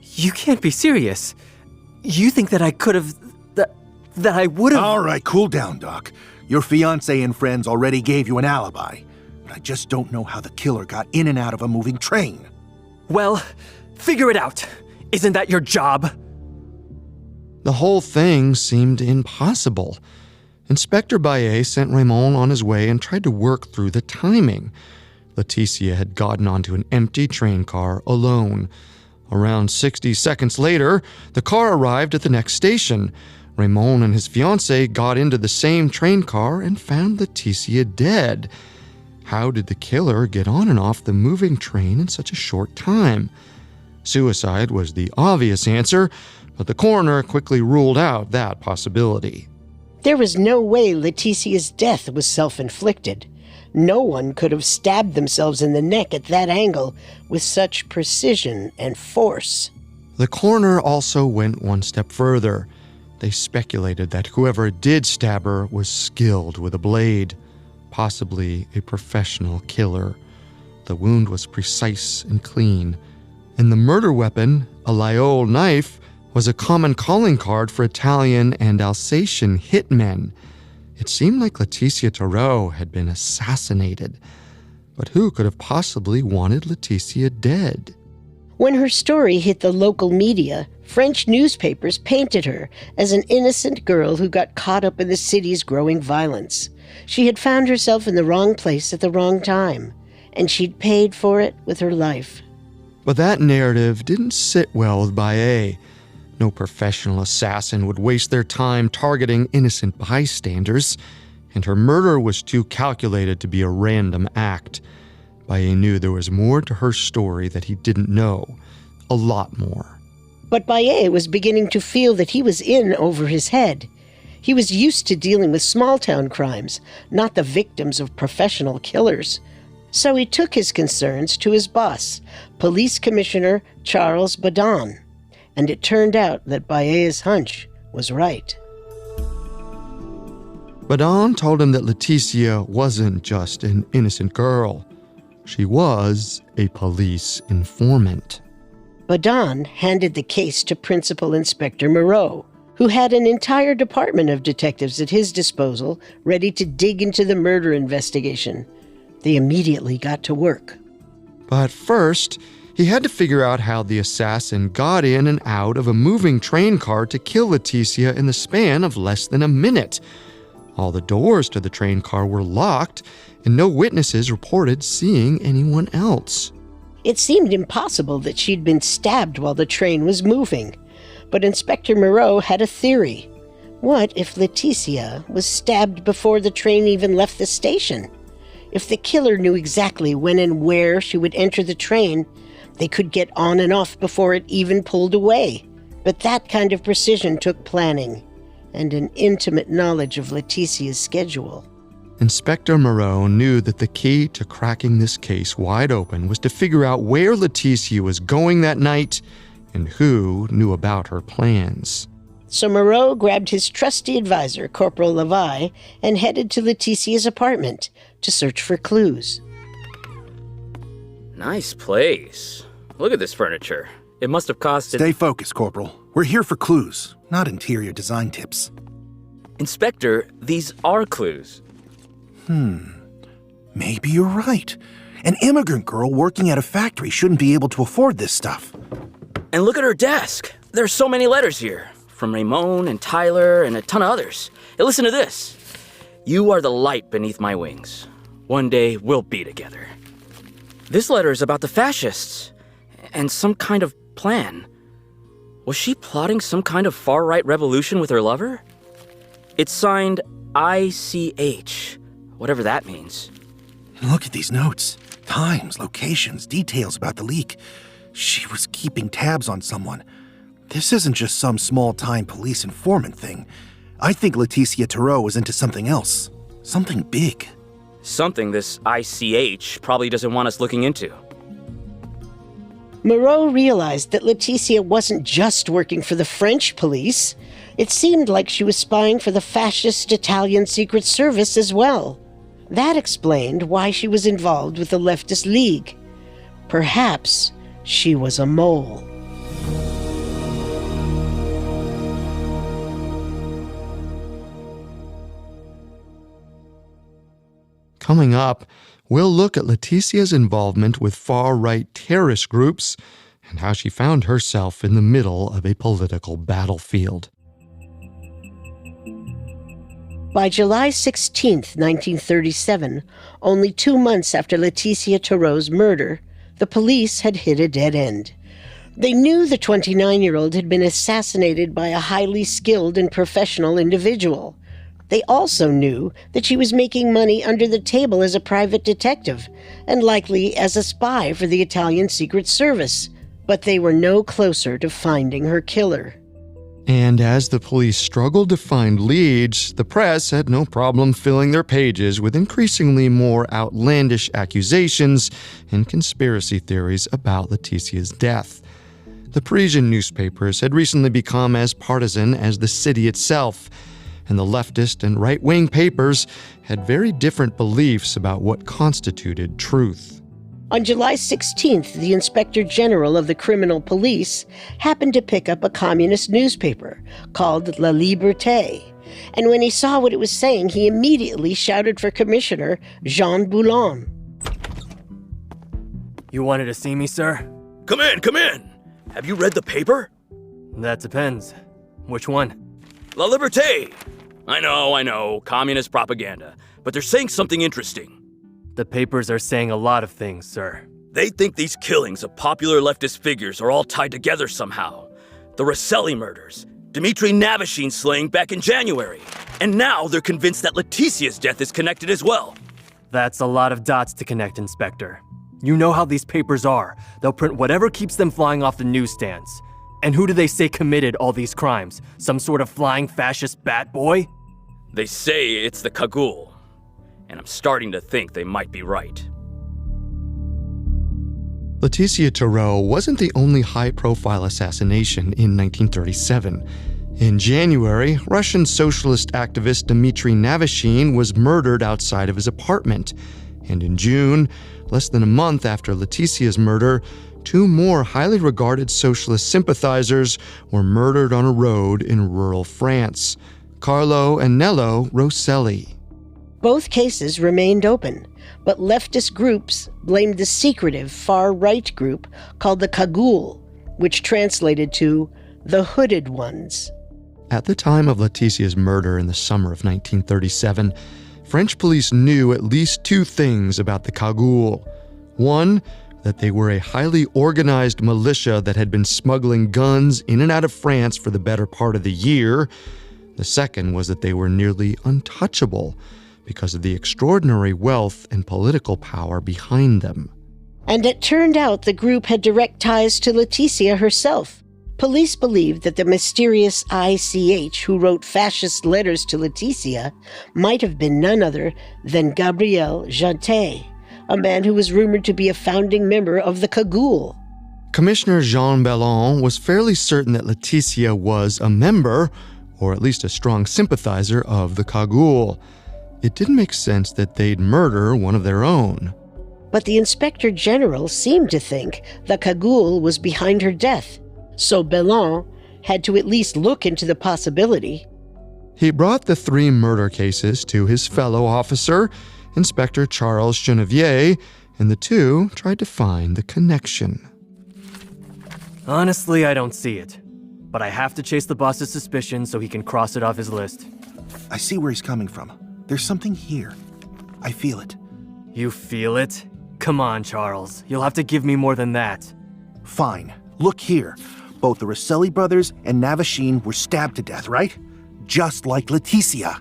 [SPEAKER 10] You can't be serious. You think that I could have... that I would have...
[SPEAKER 9] All right, cool down, Doc. Your fiancé and friends already gave you an alibi. But I just don't know how the killer got in and out of a moving train.
[SPEAKER 10] Well, figure it out. Isn't that your job?
[SPEAKER 1] The whole thing seemed impossible. Inspector Baillet sent Raymond on his way and tried to work through the timing. Laetitia had gotten onto an empty train car alone. Around 60 seconds later, the car arrived at the next station. Raymond and his fiancée got into the same train car and found Laetitia dead. How did the killer get on and off the moving train in such a short time? Suicide was the obvious answer, but the coroner quickly ruled out that possibility.
[SPEAKER 2] There was no way Laetitia's death was self-inflicted. No one could have stabbed themselves in the neck at that angle with such precision and force.
[SPEAKER 1] The coroner also went one step further. They speculated that whoever did stab her was skilled with a blade, possibly a professional killer. The wound was precise and clean, and the murder weapon, a Laol knife, was a common calling card for Italian and Alsatian hitmen. It seemed like Laetitia Toureaux had been assassinated. But who could have possibly wanted Laetitia dead?
[SPEAKER 2] When her story hit the local media, French newspapers painted her as an innocent girl who got caught up in the city's growing violence. She had found herself in the wrong place at the wrong time, and she'd paid for it with her life.
[SPEAKER 1] But that narrative didn't sit well with Baillet. No professional assassin would waste their time targeting innocent bystanders, and her murder was too calculated to be a random act. Baillet knew there was more to her story that he didn't know. A lot more.
[SPEAKER 2] But Baillet was beginning to feel that he was in over his head. He was used to dealing with small-town crimes, not the victims of professional killers. So he took his concerns to his boss, Police Commissioner Charles Baudin. And it turned out that Baillet's hunch was right.
[SPEAKER 1] Baudin told him that Laetitia wasn't just an innocent girl. She was a police informant.
[SPEAKER 2] Baudin handed the case to Principal Inspector Moreau, who had an entire department of detectives at his disposal ready to dig into the murder investigation. They immediately got to work.
[SPEAKER 1] But first, he had to figure out how the assassin got in and out of a moving train car to kill Laetitia in the span of less than a minute. All the doors to the train car were locked, and no witnesses reported seeing anyone else.
[SPEAKER 2] It seemed impossible that she'd been stabbed while the train was moving, but Inspector Moreau had a theory. What if Laetitia was stabbed before the train even left the station? If the killer knew exactly when and where she would enter the train, they could get on and off before it even pulled away. But that kind of precision took planning and an intimate knowledge of Laetitia's schedule.
[SPEAKER 1] Inspector Moreau knew that the key to cracking this case wide open was to figure out where Laetitia was going that night and who knew about her plans.
[SPEAKER 2] So Moreau grabbed his trusty advisor, Corporal Levi, and headed to Laetitia's apartment to search for clues.
[SPEAKER 7] Nice place. Look at this furniture. It must have costed...
[SPEAKER 9] Stay focused, Corporal. We're here for clues, not interior design tips.
[SPEAKER 7] Inspector, these are clues.
[SPEAKER 9] Maybe you're right. An immigrant girl working at a factory shouldn't be able to afford this stuff.
[SPEAKER 7] And look at her desk. There's so many letters here. From Raymond and Tyler and a ton of others. Hey, listen to this. You are the light beneath my wings. One day we'll be together. This letter is about the fascists and some kind of plan. Was she plotting some kind of far-right revolution with her lover? It's signed ICH, whatever that means.
[SPEAKER 9] Look at these notes. Times, locations, details about the leak. She was keeping tabs on someone. This isn't just some small-time police informant thing. I think Laetitia Toureaux was into something else. Something big.
[SPEAKER 7] Something this ICH probably doesn't want us looking into.
[SPEAKER 2] Moreau realized that Laetitia wasn't just working for the French police. It seemed like she was spying for the fascist Italian Secret Service as well. That explained why she was involved with the leftist league. Perhaps she was a mole.
[SPEAKER 1] Coming up, we'll look at Laetitia's involvement with far-right terrorist groups and how she found herself in the middle of a political battlefield.
[SPEAKER 2] By July 16, 1937, only 2 months after Laetitia Toureaux's murder, the police had hit a dead end. They knew the 29-year-old had been assassinated by a highly skilled and professional individual. They also knew that she was making money under the table as a private detective, and likely as a spy for the Italian Secret Service. But they were no closer to finding her killer.
[SPEAKER 1] And as the police struggled to find leads, the press had no problem filling their pages with increasingly more outlandish accusations and conspiracy theories about Laetitia's death. The Parisian newspapers had recently become as partisan as the city itself, and the leftist and right-wing papers had very different beliefs about what constituted truth.
[SPEAKER 2] On July 16th, the Inspector General of the Criminal Police happened to pick up a communist newspaper called La Liberté, and when he saw what it was saying, he immediately shouted for Commissioner Jean Boulon.
[SPEAKER 10] You wanted to see me, sir?
[SPEAKER 4] Come in, come in! Have you read the paper?
[SPEAKER 10] That depends. Which one?
[SPEAKER 4] La Liberté! I know, communist propaganda. But they're saying something interesting.
[SPEAKER 10] The papers are saying a lot of things, sir.
[SPEAKER 4] They think these killings of popular leftist figures are all tied together somehow. The Rosselli murders, Dmitry Navashin's slaying back in January, and now they're convinced that Laetitia's death is connected as well.
[SPEAKER 10] That's a lot of dots to connect, Inspector. You know how these papers are. They'll print whatever keeps them flying off the newsstands. And who do they say committed all these crimes? Some sort of flying fascist bat boy?
[SPEAKER 4] They say it's the Cagoule, and I'm starting to think they might be right.
[SPEAKER 1] Laetitia Toureaux wasn't the only high-profile assassination in 1937. In January, Russian socialist activist Dmitry Navashin was murdered outside of his apartment. And in June, less than a month after Laetitia's murder, two more highly regarded socialist sympathizers were murdered on a road in rural France. Carlo and Nello Rosselli.
[SPEAKER 2] Both cases remained open, but leftist groups blamed the secretive far-right group called the Cagoule, which translated to the Hooded Ones.
[SPEAKER 1] At the time of Laetitia's murder in the summer of 1937, French police knew at least two things about the Cagoule. One, that they were a highly organized militia that had been smuggling guns in and out of France for the better part of the year. The second was that they were nearly untouchable because of the extraordinary wealth and political power behind them.
[SPEAKER 2] And it turned out the group had direct ties to Laetitia herself. Police believed that the mysterious ICH who wrote fascist letters to Laetitia might have been none other than Gabriel Jantet, a man who was rumored to be a founding member of the Cagoule.
[SPEAKER 1] Commissioner Jean Bellon was fairly certain that Laetitia was a member, or at least a strong sympathizer, of the Cagoule. It didn't make sense that they'd murder one of their own.
[SPEAKER 2] But the Inspector General seemed to think the Cagoule was behind her death, so Bellon had to at least look into the possibility.
[SPEAKER 1] He brought the three murder cases to his fellow officer, Inspector Charles Genevieve, and the two tried to find the connection.
[SPEAKER 10] Honestly, I don't see it. But I have to chase the boss's suspicion so he can cross it off his list.
[SPEAKER 9] I see where he's coming from. There's something here. I feel it.
[SPEAKER 10] You feel it? Come on, Charles. You'll have to give me more than that.
[SPEAKER 9] Fine. Look here. Both the Rosselli brothers and Navashin were stabbed to death, right? Just like Laetitia.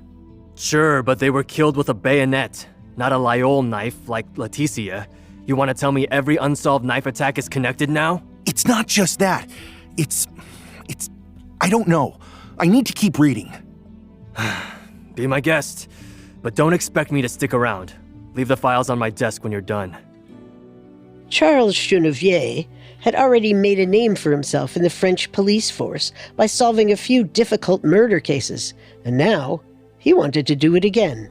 [SPEAKER 10] Sure, but they were killed with a bayonet, not a Lyol knife like Laetitia. You want to tell me every unsolved knife attack is connected now?
[SPEAKER 9] It's not just that. It's... I don't know. I need to keep reading.
[SPEAKER 10] Be my guest, but don't expect me to stick around. Leave the files on my desk when you're done.
[SPEAKER 2] Charles Genevieve had already made a name for himself in the French police force by solving a few difficult murder cases, and now he wanted to do it again.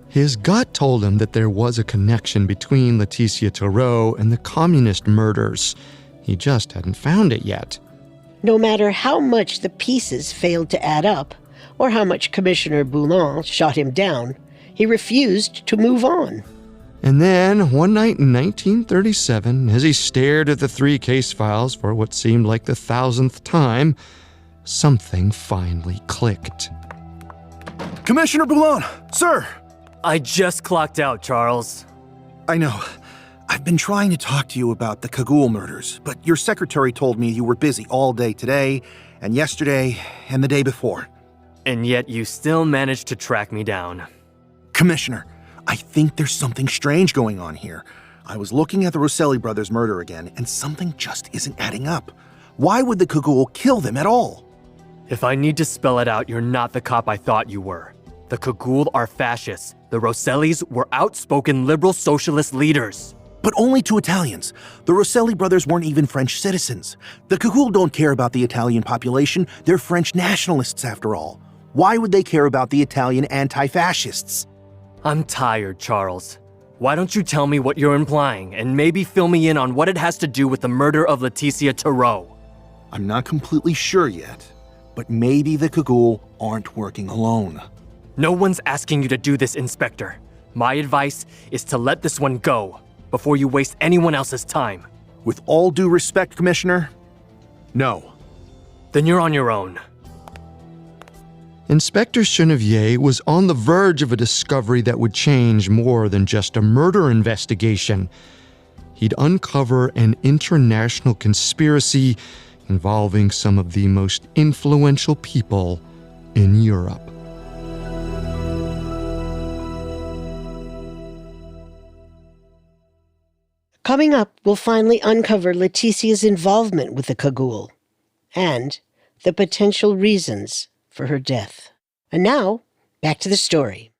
[SPEAKER 1] His gut told him that there was a connection between Laetitia Toureaux and the communist murders. He just hadn't found it yet.
[SPEAKER 2] No matter how much the pieces failed to add up, or how much Commissioner Boulon shot him down, he refused to move on.
[SPEAKER 1] And then, one night in 1937, as he stared at the three case files for what seemed like the 1,000th time, something finally clicked.
[SPEAKER 9] Commissioner Boulon, sir!
[SPEAKER 10] I just clocked out, Charles.
[SPEAKER 9] I know. I've been trying to talk to you about the Cagoule murders, but your secretary told me you were busy all day today, and yesterday, and the day before.
[SPEAKER 10] And yet you still managed to track me down.
[SPEAKER 9] Commissioner, I think there's something strange going on here. I was looking at the Rosselli brothers' murder again, and something just isn't adding up. Why would the Cagoule kill them at all?
[SPEAKER 10] If I need to spell it out, you're not the cop I thought you were. The Cagoule are fascists. The Rossellis were outspoken liberal socialist leaders.
[SPEAKER 9] But only to Italians. The Rosselli brothers weren't even French citizens. The Cagoule don't care about the Italian population. They're French nationalists, after all. Why would they care about the Italian anti-fascists?
[SPEAKER 10] I'm tired, Charles. Why don't you tell me what you're implying, and maybe fill me in on what it has to do with the murder of Laetitia Toureaux?
[SPEAKER 9] I'm not completely sure yet, but maybe the Cagoule aren't working alone.
[SPEAKER 10] No one's asking you to do this, Inspector. My advice is to let this one go before you waste anyone else's time.
[SPEAKER 9] With all due respect, Commissioner, no.
[SPEAKER 10] Then you're on your own.
[SPEAKER 1] Inspector Chenevier was on the verge of a discovery that would change more than just a murder investigation. He'd uncover an international conspiracy involving some of the most influential people in Europe.
[SPEAKER 2] Coming up, we'll finally uncover Laetitia's involvement with the Cagoule and the potential reasons for her death. And now, back to the story.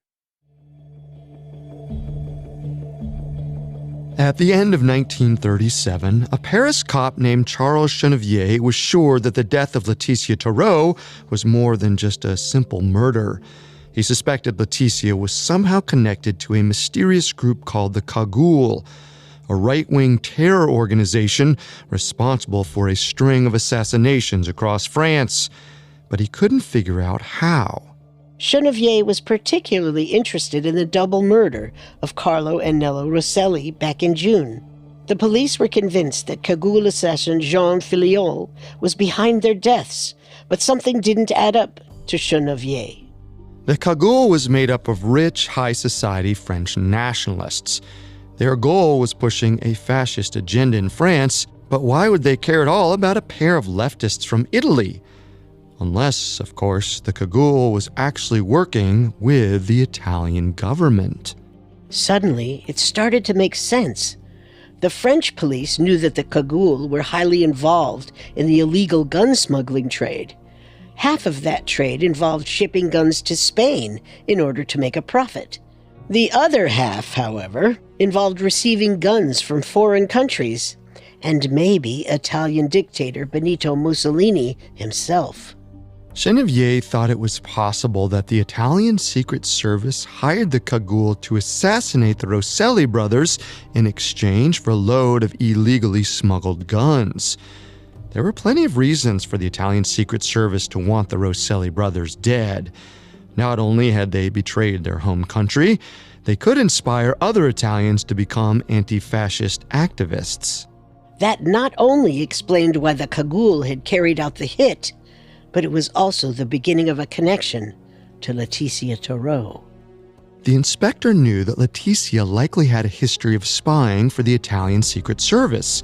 [SPEAKER 1] At the end of 1937, a Paris cop named Charles Chenevier was sure that the death of Laetitia Toureaux was more than just a simple murder. He suspected Laetitia was somehow connected to a mysterious group called the Cagoule, a right-wing terror organization responsible for a string of assassinations across France, but he couldn't figure out how.
[SPEAKER 2] Chenevier was particularly interested in the double murder of Carlo and Nello Rosselli back in June. The police were convinced that Cagoule assassin Jean Filiol was behind their deaths, but something didn't add up to Chenevier.
[SPEAKER 1] The Cagoule was made up of rich, high-society French nationalists. Their goal was pushing a fascist agenda in France, but why would they care at all about a pair of leftists from Italy? Unless, of course, the Cagoule was actually working with the Italian government.
[SPEAKER 2] Suddenly, it started to make sense. The French police knew that the Cagoule were highly involved in the illegal gun smuggling trade. Half of that trade involved shipping guns to Spain in order to make a profit. The other half, however, involved receiving guns from foreign countries, and maybe Italian dictator Benito Mussolini himself.
[SPEAKER 1] Chenevier thought it was possible that the Italian Secret Service hired the Cagoule to assassinate the Rosselli brothers in exchange for a load of illegally smuggled guns. There were plenty of reasons for the Italian Secret Service to want the Rosselli brothers dead. Not only had they betrayed their home country, they could inspire other Italians to become anti-fascist activists.
[SPEAKER 2] That not only explained why the Cagoule had carried out the hit, but it was also the beginning of a connection to Laetitia Toureaux.
[SPEAKER 1] The inspector knew that Laetitia likely had a history of spying for the Italian Secret Service.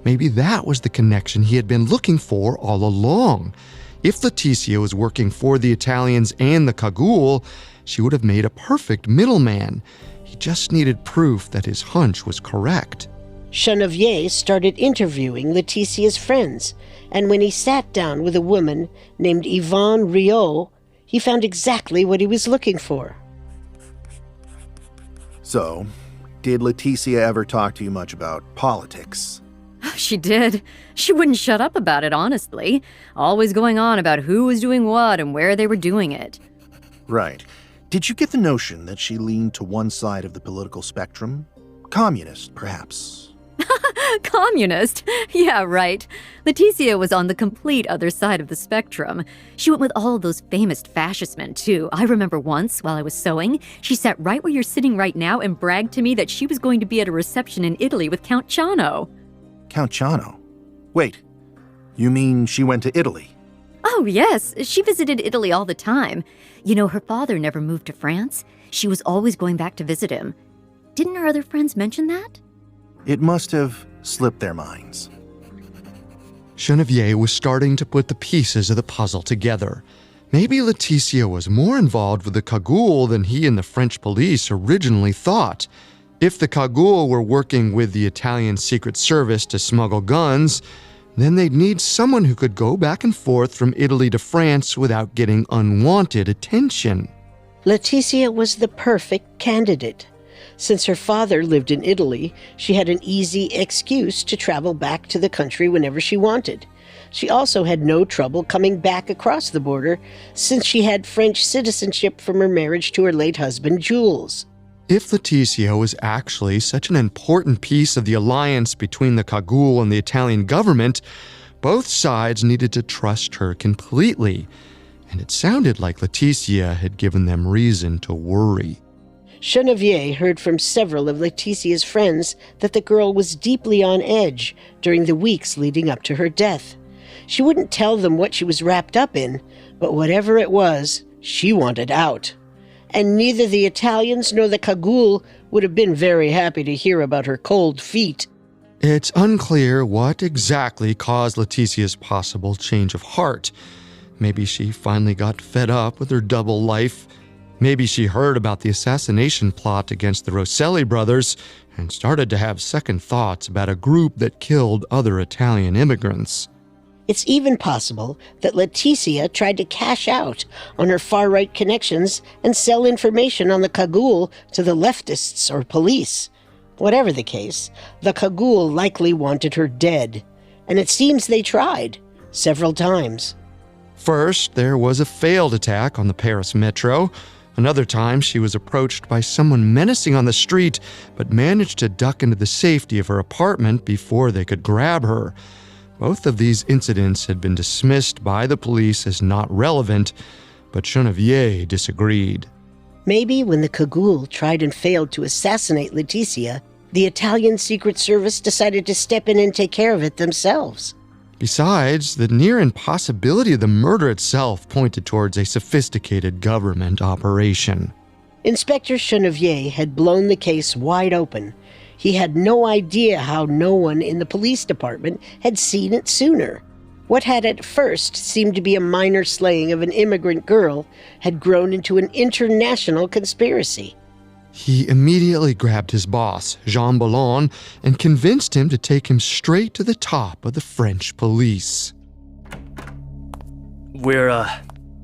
[SPEAKER 1] Maybe that was the connection he had been looking for all along. If Laetitia was working for the Italians and the Cagoule, she would have made a perfect middleman. He just needed proof that his hunch was correct.
[SPEAKER 2] Chenevier started interviewing Laetitia's friends, and when he sat down with a woman named Yvonne Riot, he found exactly what he was looking for.
[SPEAKER 9] So, did Laetitia ever talk to you much about politics?
[SPEAKER 11] She did. She wouldn't shut up about it, honestly. Always going on about who was doing what and where they were doing it.
[SPEAKER 9] Right. Did you get the notion that she leaned to one side of the political spectrum? Communist, perhaps?
[SPEAKER 11] Communist? Yeah, right. Laetitia was on the complete other side of the spectrum. She went with all of those famous fascist men, too. I remember once, while I was sewing, she sat right where you're sitting right now and bragged to me that she was going to be at a reception in Italy with Count Ciano.
[SPEAKER 9] Count Ciano? Wait, you mean she went to Italy?
[SPEAKER 11] Oh, yes. She visited Italy all the time. You know, her father never moved to France. She was always going back to visit him. Didn't her other friends mention that?
[SPEAKER 9] It must have slipped their minds.
[SPEAKER 1] Genevieve was starting to put the pieces of the puzzle together. Maybe Laetitia was more involved with the Cagoule than he and the French police originally thought. If the Cagoule were working with the Italian Secret Service to smuggle guns, then they'd need someone who could go back and forth from Italy to France without getting unwanted attention.
[SPEAKER 2] Laetitia was the perfect candidate. Since her father lived in Italy, she had an easy excuse to travel back to the country whenever she wanted. She also had no trouble coming back across the border since she had French citizenship from her marriage to her late husband, Jules.
[SPEAKER 1] If Laetitia was actually such an important piece of the alliance between the Cagoule and the Italian government, both sides needed to trust her completely. And it sounded like Laetitia had given them reason to worry.
[SPEAKER 2] Genevieve heard from several of Laetitia's friends that the girl was deeply on edge during the weeks leading up to her death. She wouldn't tell them what she was wrapped up in, but whatever it was, she wanted out. And neither the Italians nor the Cagoule would have been very happy to hear about her cold feet.
[SPEAKER 1] It's unclear what exactly caused Laetitia's possible change of heart. Maybe she finally got fed up with her double life. Maybe she heard about the assassination plot against the Rosselli brothers and started to have second thoughts about a group that killed other Italian immigrants.
[SPEAKER 2] It's even possible that Laetitia tried to cash out on her far-right connections and sell information on the Cagoule to the leftists or police. Whatever the case, the Cagoule likely wanted her dead, and it seems they tried several times.
[SPEAKER 1] First, there was a failed attack on the Paris metro. Another time, she was approached by someone menacing on the street, but managed to duck into the safety of her apartment before they could grab her. Both of these incidents had been dismissed by the police as not relevant, but Genevieve disagreed.
[SPEAKER 2] Maybe when the Cagoule tried and failed to assassinate Laetitia, the Italian Secret Service decided to step in and take care of it themselves.
[SPEAKER 1] Besides, the near impossibility of the murder itself pointed towards a sophisticated government operation.
[SPEAKER 2] Inspector Genevieve had blown the case wide open. He had no idea how no one in the police department had seen it sooner. What had at first seemed to be a minor slaying of an immigrant girl had grown into an international conspiracy.
[SPEAKER 1] He immediately grabbed his boss, Jean Boulogne, and convinced him to take him straight to the top of the French police.
[SPEAKER 10] We're,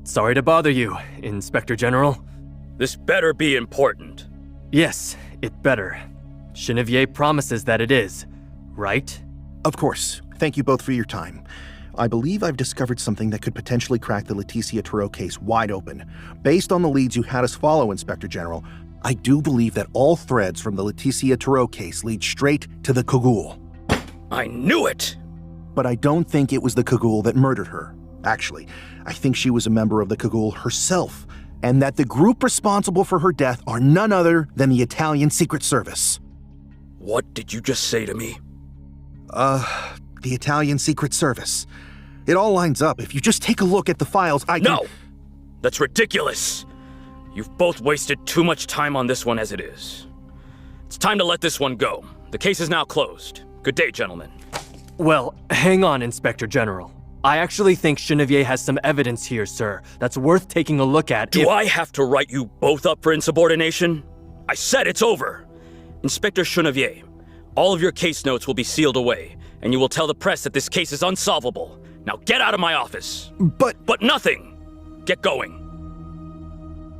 [SPEAKER 10] sorry to bother you, Inspector General.
[SPEAKER 4] This better be important.
[SPEAKER 10] Yes, it better. Genevieve promises that it is, right?
[SPEAKER 9] Of course. Thank you both for your time. I believe I've discovered something that could potentially crack the Laetitia Toureaux case wide open. Based on the leads you had us follow, Inspector General, I do believe that all threads from the Laetitia Toureaux case lead straight to the Cagoule.
[SPEAKER 4] I knew it!
[SPEAKER 9] But I don't think it was the Cagoule that murdered her. Actually, I think she was a member of the Cagoule herself, and that the group responsible for her death are none other than the Italian Secret Service.
[SPEAKER 4] What did you just say to me?
[SPEAKER 9] The Italian Secret Service. It all lines up. If you just take a look at the files,
[SPEAKER 4] No! That's ridiculous! You've both wasted too much time on this one as it is. It's time to let this one go. The case is now closed. Good day, gentlemen.
[SPEAKER 10] Well, hang on, Inspector General. I actually think Genevieve has some evidence here, sir, that's worth taking a look at.
[SPEAKER 4] Do I have to write you both up for insubordination? I said it's over! Inspector Genevieve, all of your case notes will be sealed away, and you will tell the press that this case is unsolvable. Now get out of my office. But nothing. Get going.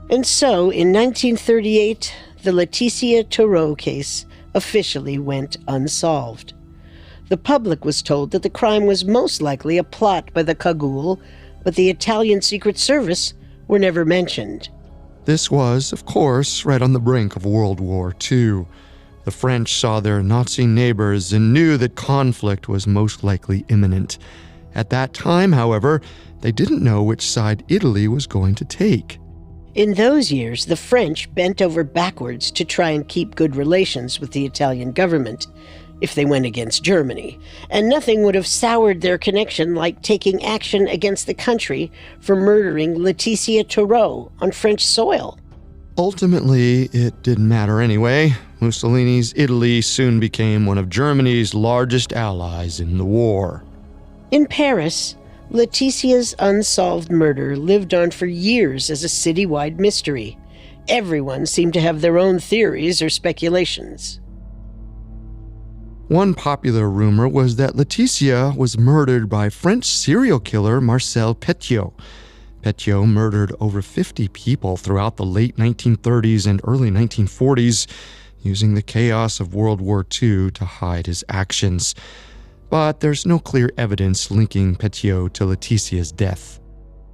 [SPEAKER 2] And so, in 1938, the Laetitia Toureaux case officially went unsolved. The public was told that the crime was most likely a plot by the Cagoule, but the Italian Secret Service were never mentioned.
[SPEAKER 1] This was, of course, right on the brink of World War II. The French saw their Nazi neighbors and knew that conflict was most likely imminent. At that time, however, they didn't know which side Italy was going to take.
[SPEAKER 2] In those years, the French bent over backwards to try and keep good relations with the Italian government, if they went against Germany, and nothing would have soured their connection like taking action against the country for murdering Laetitia Toureaux on French soil.
[SPEAKER 1] Ultimately, it didn't matter anyway. Mussolini's Italy soon became one of Germany's largest allies in the war.
[SPEAKER 2] In Paris, Laetitia's unsolved murder lived on for years as a citywide mystery. Everyone seemed to have their own theories or speculations.
[SPEAKER 1] One popular rumor was that Laetitia was murdered by French serial killer Marcel Petiot. Petiot murdered over 50 people throughout the late 1930s and early 1940s, using the chaos of World War II to hide his actions. But there's no clear evidence linking Petiot to Laetitia's death.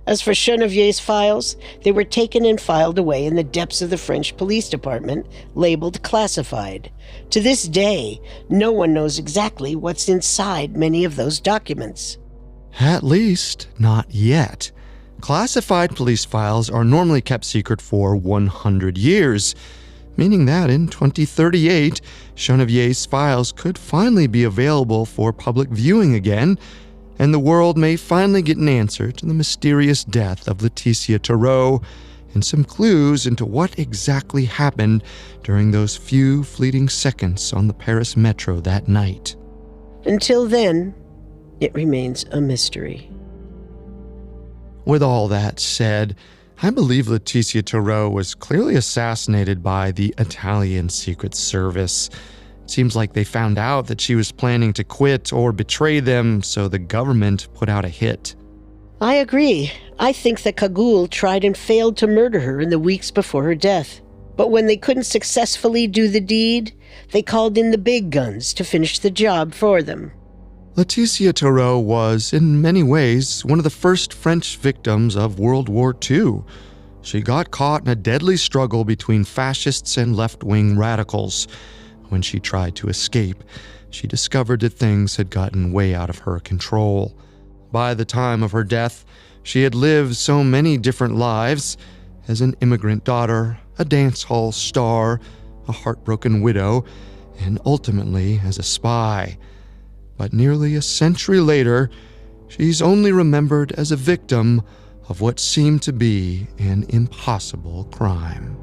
[SPEAKER 2] As for Chenevier's files, they were taken and filed away in the depths of the French police department, labeled classified. To this day, no one knows exactly what's inside many of those documents.
[SPEAKER 1] At least, not yet. Classified police files are normally kept secret for 100 years, meaning that in 2038, Chenevier's files could finally be available for public viewing again, and the world may finally get an answer to the mysterious death of Laetitia Toureaux and some clues into what exactly happened during those few fleeting seconds on the Paris metro that night.
[SPEAKER 2] Until then, it remains a mystery.
[SPEAKER 1] With all that said, I believe Laetitia Toureaux was clearly assassinated by the Italian Secret Service. Seems like they found out that she was planning to quit or betray them, so the government put out a hit.
[SPEAKER 2] I agree. I think that Cagoule tried and failed to murder her in the weeks before her death. But when they couldn't successfully do the deed, they called in the big guns to finish the job for them.
[SPEAKER 1] Laetitia Toureaux was, in many ways, one of the first French victims of World War II. She got caught in a deadly struggle between fascists and left-wing radicals. When she tried to escape, she discovered that things had gotten way out of her control. By the time of her death, she had lived so many different lives: as an immigrant daughter, a dance hall star, a heartbroken widow, and ultimately as a spy. But nearly a century later, she's only remembered as a victim of what seemed to be an impossible crime.